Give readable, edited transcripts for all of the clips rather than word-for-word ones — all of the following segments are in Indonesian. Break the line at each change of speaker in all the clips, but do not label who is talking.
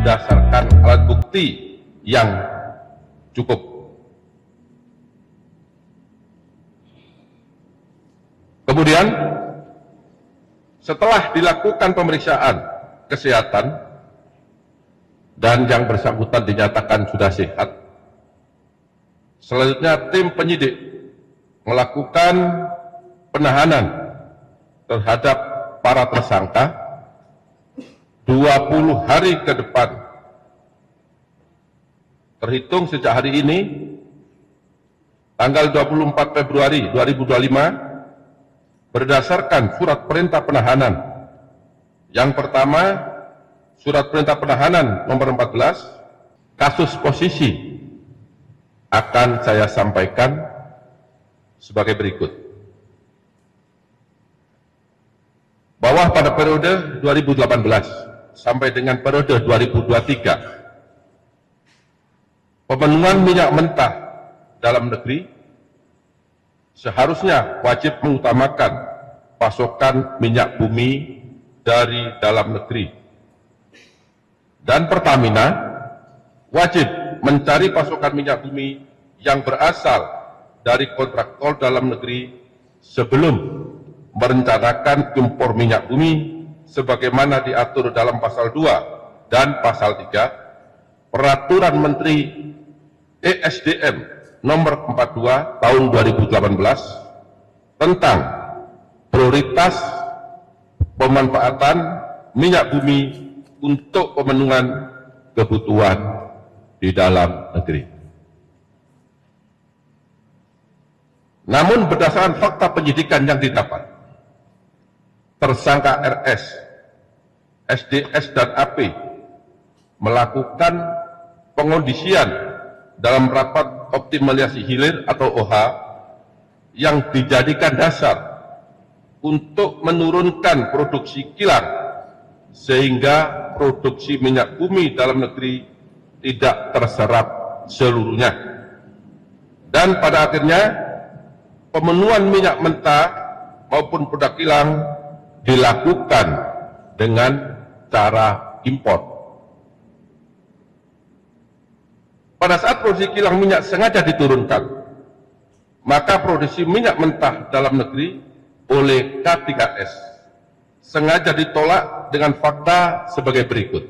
berdasarkan alat bukti yang cukup. Kemudian, setelah dilakukan pemeriksaan kesehatan dan yang bersangkutan dinyatakan sudah sehat, selanjutnya tim penyidik melakukan penahanan terhadap para tersangka 20 hari ke depan terhitung sejak hari ini tanggal 24 Februari 2025 berdasarkan surat perintah penahanan. Yang pertama, surat perintah penahanan nomor 14, kasus posisi akan saya sampaikan sebagai berikut. Bahwa pada periode 2018 sampai dengan periode 2023, pemenuhan minyak mentah dalam negeri seharusnya wajib mengutamakan pasokan minyak bumi dari dalam negeri. Dan Pertamina wajib mencari pasokan minyak bumi yang berasal dari kontraktor dalam negeri sebelum merencanakan impor minyak bumi sebagaimana diatur dalam pasal 2 dan pasal 3 Peraturan Menteri ESDM nomor 42 tahun 2018 tentang prioritas pemanfaatan minyak bumi untuk pemenuhan kebutuhan di dalam negeri. Namun berdasarkan fakta penyidikan yang didapat, tersangka RS, SDS dan AP melakukan pengondisian dalam rapat optimalisasi hilir atau OH yang dijadikan dasar untuk menurunkan produksi kilang sehingga produksi minyak bumi dalam negeri tidak terserap seluruhnya. Dan pada akhirnya pemenuhan minyak mentah maupun produk kilang dilakukan dengan cara impor. Pada saat produksi kilang minyak sengaja diturunkan, maka produksi minyak mentah dalam negeri oleh K3S sengaja ditolak dengan fakta sebagai berikut.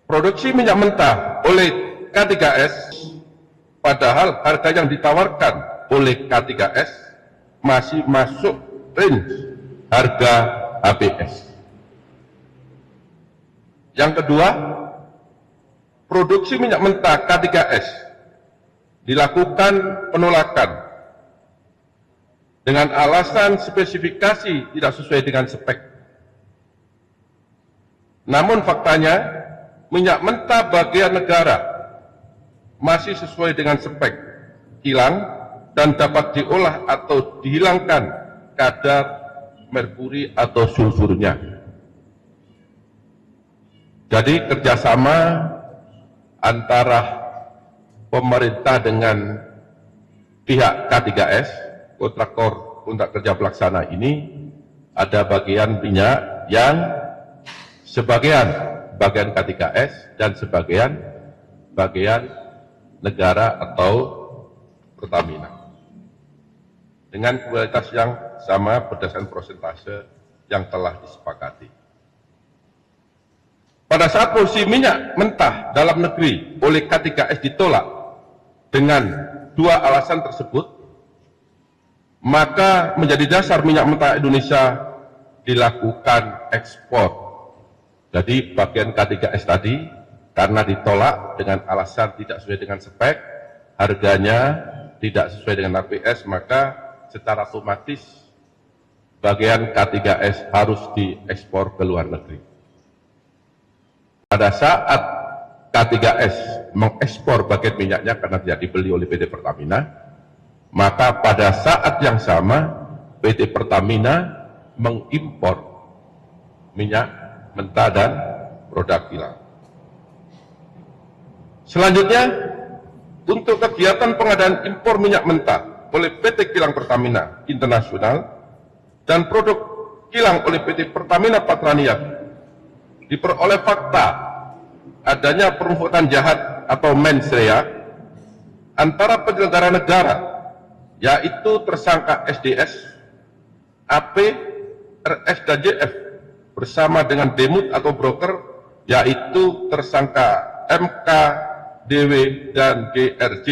Produksi minyak mentah oleh K3S, padahal harga yang ditawarkan oleh K3S masih masuk range harga HBS. Yang kedua, produksi minyak mentah K3S dilakukan penolakan dengan alasan spesifikasi tidak sesuai dengan spek. Namun faktanya, minyak mentah bagian negara masih sesuai dengan spek kilang dan dapat diolah atau dihilangkan kadar merkuri atau sulfurnya. Jadi kerjasama antara pemerintah dengan pihak K3S, kontraktor kontrak kerja pelaksana ini, ada bagian minyak yang sebagian bagian K3S dan sebagian negara atau Pertamina dengan kualitas yang sama berdasarkan persentase yang telah disepakati. Pada saat produksi minyak mentah dalam negeri oleh K3S ditolak dengan dua alasan tersebut, maka menjadi dasar minyak mentah Indonesia dilakukan ekspor. Jadi bagian K3S tadi karena ditolak dengan alasan tidak sesuai dengan spek, harganya tidak sesuai dengan HBS, maka secara otomatis bagian K3S harus diekspor ke luar negeri. Pada saat K3S mengekspor bagian minyaknya karena tidak dibeli oleh PT Pertamina, maka pada saat yang sama PT Pertamina mengimpor minyak mentah dan produk kilang. Selanjutnya, untuk kegiatan pengadaan impor minyak mentah oleh PT Kilang Pertamina Internasional dan produk kilang oleh PT Pertamina Patraniaga diperoleh fakta adanya perbuatan jahat atau mens rea antara penyelenggara negara, yaitu tersangka SDS, AP, RS, dan JF, bersama dengan demut atau broker, yaitu tersangka MK, DW, dan GRJ,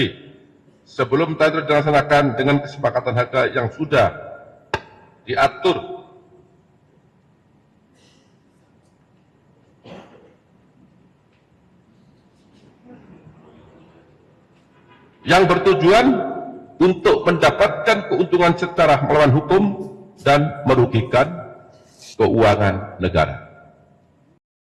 sebelum tender dilaksanakan dengan kesepakatan harga yang sudah diatur. Yang bertujuan untuk mendapatkan keuntungan secara melawan hukum dan merugikan keuangan negara.